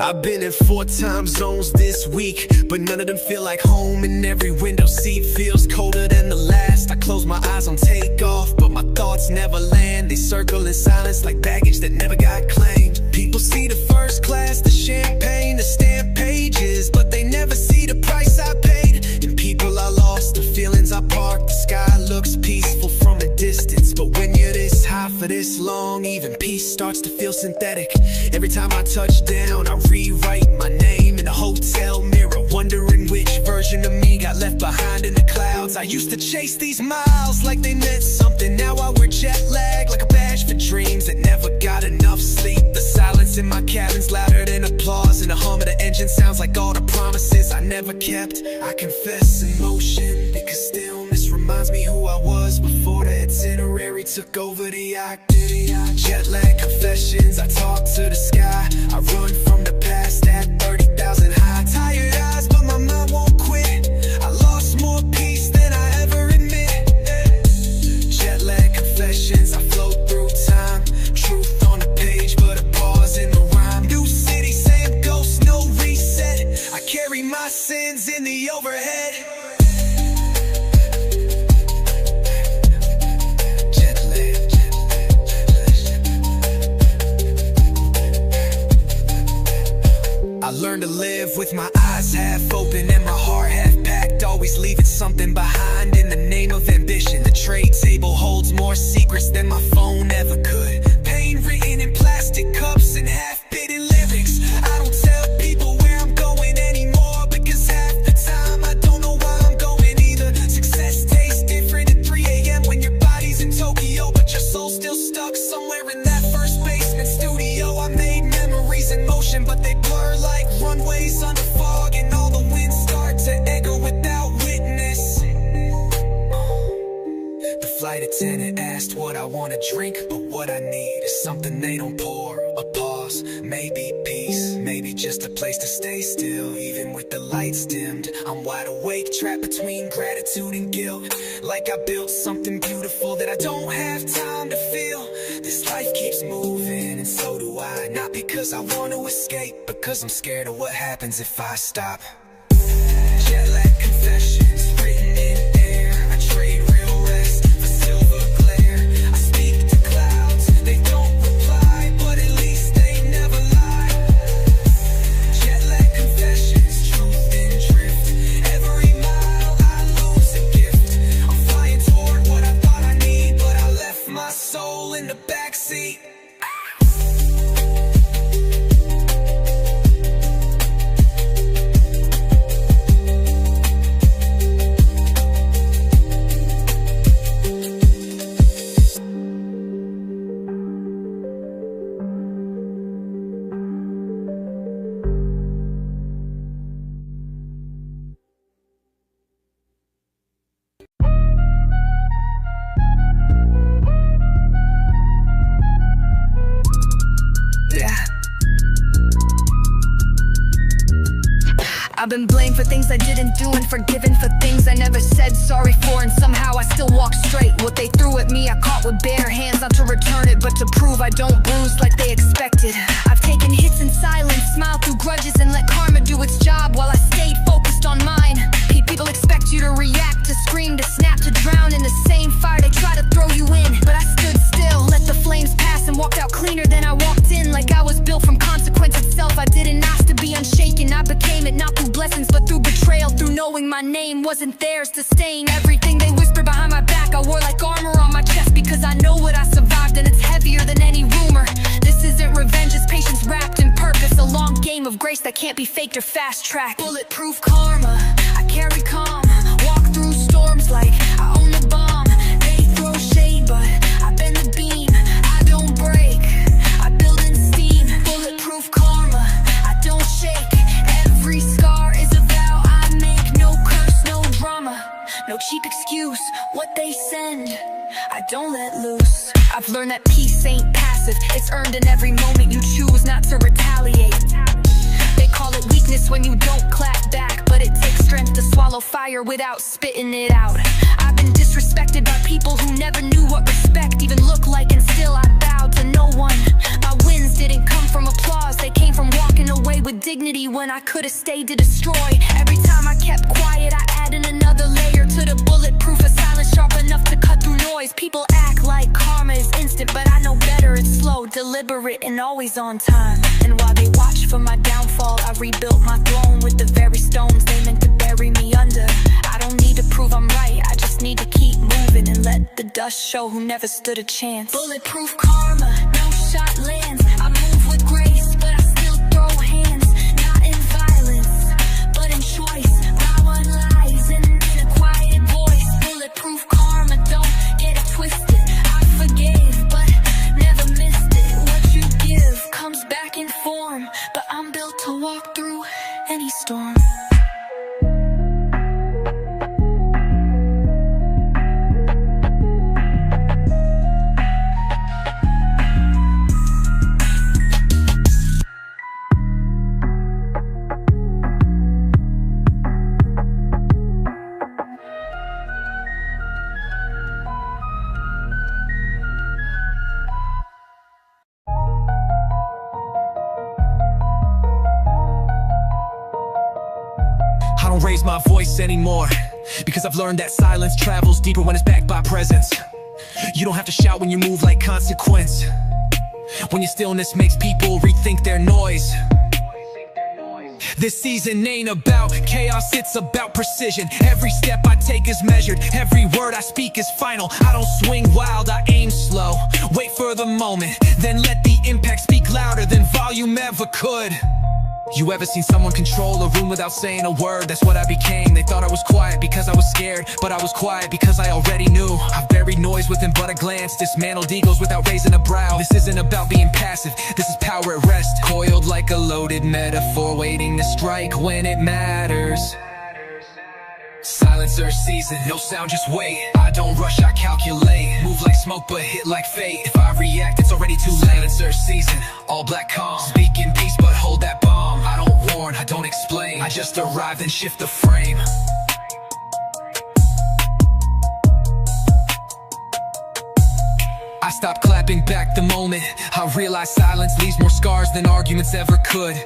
I've been in 4 time zones this week, but none of them feel like home, and every window seat feels colder than the last. I close my eyes on takeoff, but my thoughts never land. They circle in silence like baggage that never got claimed. People see the first class, the champagne, the stamped pages, but they never see the price I paid. And people are lost, the feelings I parked. The sky looks peaceful from a distance, but when you're this high for this long, even peace starts to feel synthetic. Every time I touch down, I rewrite my name in a hotel mirror, wondering which version of me got left behind in the clouds. I used to chase these miles like they meant something. Now I wear jet lag like a badge for dreams that never got enough sleep. The silence in my cabin's louder than applause, and the hum of the engine sounds like all the promises I never kept. I confess emotion, because stillness reminds me who I was before the itinerary took over the activity. Jet lag confessions, I talk to the sky. I run from the past at 30,000 high. Tired eyes, but my mind won't quit. I lost more peace than I ever admit. Jet lag confessions, I float through time. Truth on the page, but a pause in the rhyme. New city, same ghost, no reset. I carry my sins in the overhead. I learned to live with my eyes half open and my heart half packed, always leaving something behind in the name of ambition. The trade table holds more secrets than my phone ever could. Pain written in plastic cups and half-bitten lyrics. I don't tell people where I'm going anymore, because half the time I don't know why I'm going either. Success tastes different at 3 a.m. when your body's in Tokyo, but your soul's still stuck somewhere in that first basement studio. I made memories in motion, but they blur like runways under fog, and all the winds start to echo without witness. The flight attendant asked what I want to drink, but what I need is something they don't pour. A pause, maybe peace, maybe just a place to stay still. Even with the lights dimmed, I'm wide awake, trapped between gratitude and guilt. Like I built something beautiful that I don't have time to feel. This life keeps moving, and so do I. Not because I want to escape, because I'm scared of what happens if I stop. Jet lag confessions, written in air. I trade real rest for silver glare. I speak to clouds, they don't reply, but at least they never lie. Jet lag confessions, truth in drift. Every mile I lose a gift. I'm flying toward what I thought I need, but I left my soul in the backseat. I've been blamed for things I didn't do and forgiven for things I never said sorry for, and somehow I still walk straight. What they threw at me I caught with bare hands, not to return it but to prove I don't bruise like they expected. I've taken hits in silence, smiled through grudges, and let karma do its job while I stayed focused on mine. People expect you to react, to scream, to snap, to drown in the same fire they try to throw you in. But I stood still, let the flames pass, and walked out cleaner than I walked in. Like I was built from consequence itself. I didn't ask to be unshaken, I became it, not through blessings but through betrayal. Through knowing my name wasn't theirs to stain. Everything they whispered behind my back I wore like armor on my chest, because I know what I survived, and it's heavier than any rumor. This isn't revenge, it's patience wrapped in purpose. A long game of grace that can't be faked or fast-tracked. Bulletproof karma, I carry calm. Walk through storms like I own the bomb. They throw shade, but I bend the beam. I don't break, I build in steam. Bulletproof karma, I don't shake. Every scar is a vow I make. No curse, no drama, no cheap excuse. What they send, I don't let loose. I've learned that peace ain't passive, it's earned in every moment you choose not to retaliate. They call it weakness when you don't clap back, but it takes strength to swallow fire without spitting it out. I've been disrespected by people who never knew what respect even looked like, and still I bowed to no one. My wins didn't come from applause, they came from walking away with me when I could've stayed to destroy. Every time I kept quiet, I added another layer to the bulletproof, a silence sharp enough to cut through noise. People act like karma is instant, but I know better. It's slow, deliberate, and always on time. And while they watch for my downfall, I rebuilt my throne with the very stones they meant to bury me under. I don't need to prove I'm right, I just need to keep moving and let the dust show who never stood a chance. Bulletproof karma, no shot lands. I move with grace, but I still throw hands. Not in violence, but in choice. My one lies in a quiet voice. Bulletproof karma, don't get it twisted. I forgave, but never missed it. What you give comes back in form, but I'm built to walk through any storm. I don't raise my voice anymore, because I've learned that silence travels deeper when it's backed by presence. You don't have to shout when you move like consequence. When your stillness makes people rethink their noise. This season ain't about chaos, it's about precision. Every step I take is measured, every word I speak is final. I don't swing wild, I aim slow. Wait for the moment, then let the impact speak louder than volume ever could. You ever seen someone control a room without saying a word? That's what I became. They thought I was quiet because I was scared, but I was quiet because I already knew. I buried noise within but a glance, dismantled egos without raising a brow. This isn't about being passive, this is power at rest. Coiled like a loaded metaphor, waiting to strike when it matters. Silencer season, no sound, just wait. I don't rush, I calculate. Move like smoke, but hit like fate. If I react, it's already too late. Silencer season, all black calm. Speak in peace, but hold that bomb. I don't warn, I don't explain. I just arrive and shift the frame. I stopped clapping back the moment I realized silence leaves more scars than arguments ever could.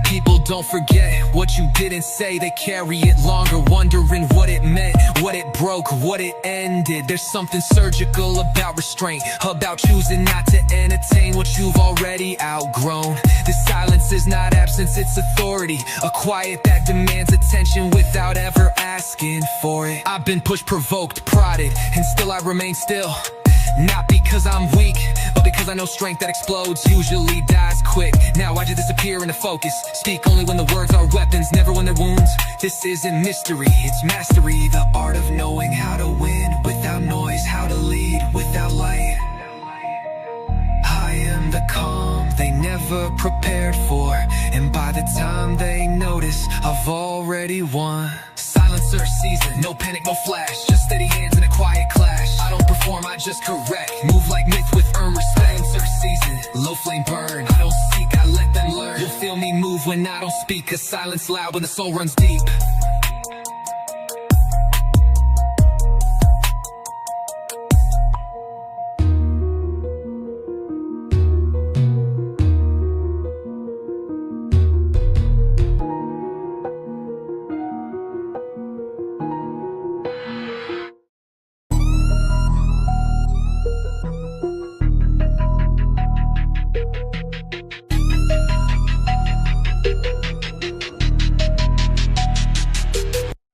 People don't forget what you didn't say, they carry it longer, wondering what it meant, what it broke, what it ended. There's something surgical about restraint, about choosing not to entertain what you've already outgrown. This silence is not absence, it's authority, a quiet that demands attention without ever asking for it. I've been pushed, provoked, prodded, and still I remain still. Not because I'm weak, but because I know strength that explodes usually dies quick. Now I just disappear into focus, speak only when the words are weapons, never when they're wounds. This isn't mystery, it's mastery. The art of knowing how to win without noise, how to lead without light. I am the calm they never prepared for, and by the time they notice, I've already won. Silencer season, no panic, no flash, just steady hands in a quiet clash. I don't perform, I just correct, move like myth with earned respect. Silencer season, low flame burn, I don't seek, I let them learn. You'll feel me move when I don't speak, cause silence loud when the soul runs deep.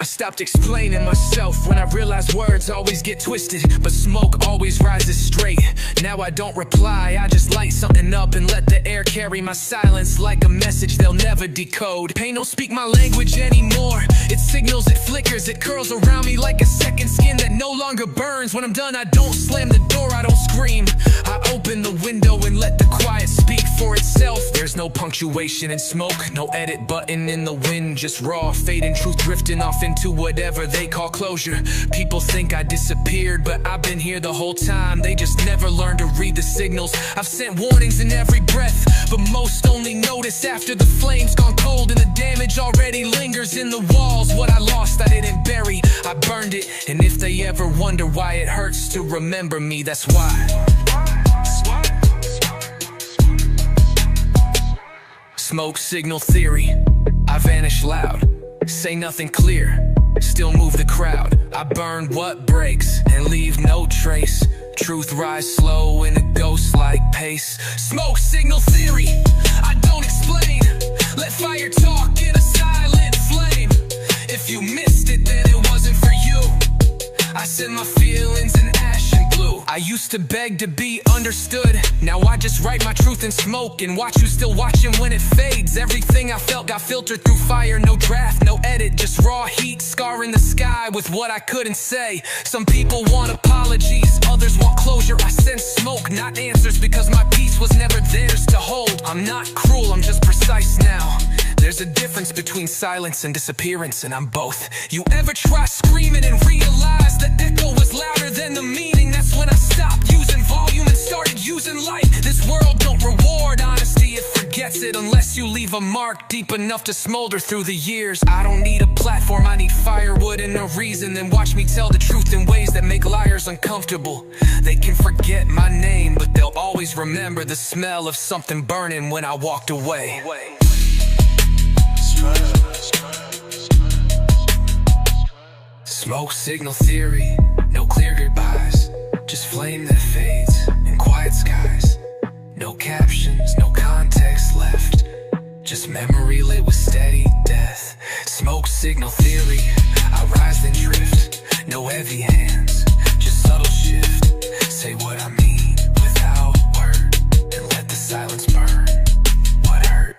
Stopped explaining myself when I realized words always get twisted, but smoke always rises straight. Now I don't reply, I just light something up and let the air carry my silence like a message they'll never decode. Pain don't speak my language anymore, it signals, it flickers, it curls around me like a second skin that no longer burns. When I'm done, I don't slam the door, I don't scream, I open the window and let the quiet speak for itself. There's no punctuation in smoke, no edit button in the wind, just raw fading truth drifting off into whatever they call closure. People think I disappeared, but I've been here the whole time. They just never learned to read the signals. I've sent warnings in every breath, but most only notice after the flames gone cold and the damage already lingers in the walls. What I lost I didn't bury, I burned it. And if they ever wonder why it hurts to remember me, that's why. Smoke signal theory, I vanish loud. Say nothing clear, still move the crowd. I burn what breaks and leave no trace. Truth rise slow in a ghost-like pace. Smoke signal theory, I don't explain. Let fire talk in a silent flame. If you missed it, then it wasn't for you. I send my feelings in ash and blue. I used to beg to be understood. Now I just write my truth in smoke and watch who's still watching when it fades. Everything I felt got filtered through fire. No draft, no edit, just raw heat. Scarring the sky with what I couldn't say. Some people want apologies, others want closure. I send smoke, not answers, because my peace was never theirs to hold. I'm not cruel, I'm just precise now. There's a difference between silence and disappearance, and I'm both. You ever try screaming and realize the echo was louder than the meaning? That's when I stopped using volume and started using light. This world don't reward honesty, it forgets it unless you leave a mark deep enough to smolder through the years. I don't need a platform, I need firewood and a reason. Then watch me tell the truth in ways that make liars uncomfortable. They can forget my name, but they'll always remember the smell of something burning when I walked away. Smoke signal theory, no clear goodbyes, just flame that fades in quiet skies. No captions, no context left, just memory lit with steady death. Smoke signal theory, I rise then drift. No heavy hands, just subtle shift. Say what I mean without word, and let the silence burn what hurt.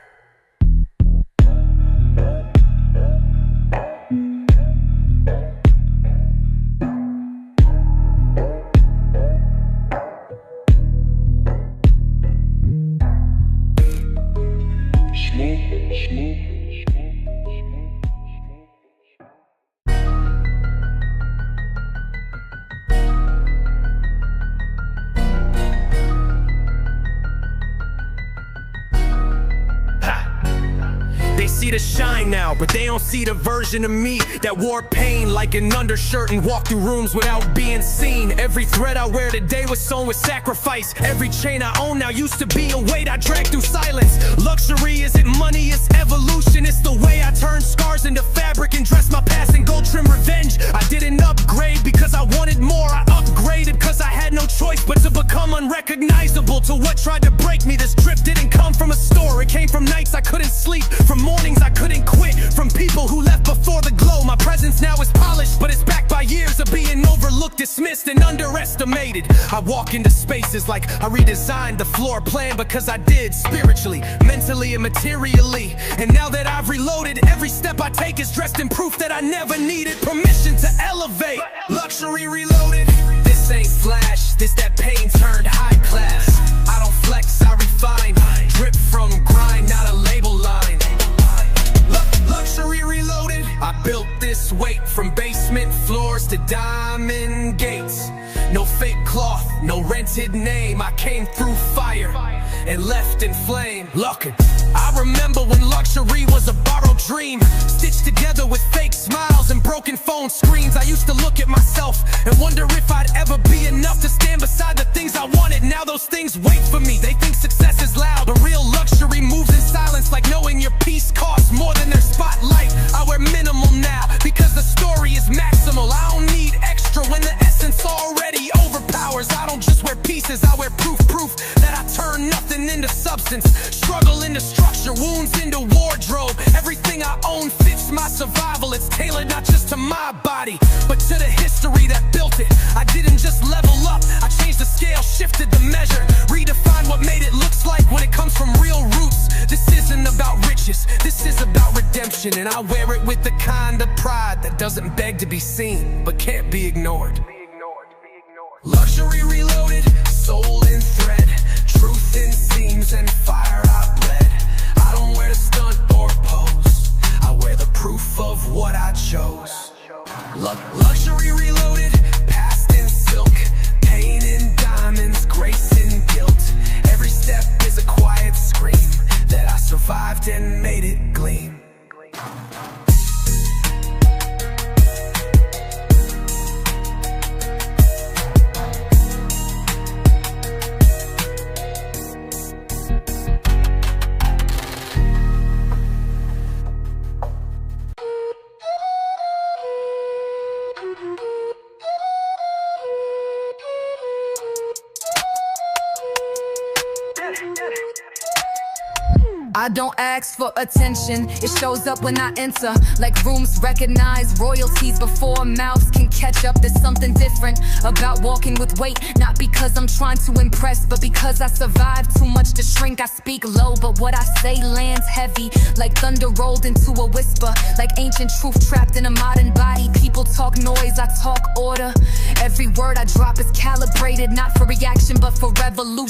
See the shine now, but they don't see the version of me that wore pain like an undershirt and walked through rooms without being seen. Every thread I wear today was sewn with sacrifice. Every chain I own now used to be a weight I dragged through silence. Luxury isn't money, it's evolution. It's the way I turn scars into fabric and dress my past in gold trim revenge. I didn't upgrade because I wanted more, I upgraded because I had no choice but to become unrecognizable to what tried to break me. This drip didn't come from a store, it came from nights I couldn't sleep, from mornings I couldn't quit, from people who left before the glow. My presence now is polished, but it's backed by years of being overlooked, dismissed, and underestimated. I walk into spaces like I redesigned the floor plan because I did, spiritually, mentally, and materially. And now that I've reloaded, every step I take is dressed in proof that I never needed permission to elevate. Luxury reloaded. This ain't flash, this that pain turned high class. I don't flex, I refine. Drip from grind, not a label line. Luxury reloaded. I built this weight from basement floors to diamond gates. No fake cloth, no rented name. I came through fire and left in flame. Looking, I remember when luxury was a borrowed dream, stitched together with fake smiles and broken phone screens. I used to look at myself and wonder if I'd ever be enough to stand beside the things I wanted. Now those things wait for me. They think success is loud, but real luxury moves in silence, like knowing your peace costs more than their spotlight. I wear minimal now because the story is maximal. I don't need extra when the essence already overpowers. I don't just wear pieces, I wear proof that I turn nothing into substance, struggle into structure, wounds into wardrobe. Everything I own fits my survival. It's tailored not just to my body, but to the history that built it. I didn't just level up, I changed the scale, shifted the measure, redefined what made it looks like when it comes from real roots. This isn't about riches, this is about redemption, and I wear it with the kind of pride that doesn't beg to be seen, but can't be ignored. Luxury reloaded, soul in thread, truth in seams and fire I bled. I don't wear the stunt or pose, I wear the proof of what I chose. Luxury reloaded, past in silk, pain in diamonds, grace in guilt. Every step is a quiet scream that I survived and made it gleam. I don't ask for attention, it shows up when I enter. Like rooms recognize royalties before mouths can catch up. There's something different about walking with weight. Not because I'm trying to impress, but because I survived too much to shrink. I speak low, but what I say lands heavy. Like thunder rolled into a whisper. Like ancient truth trapped in a modern body. People talk noise, I talk order. Every word I drop is calibrated, not for reaction, but for revolution.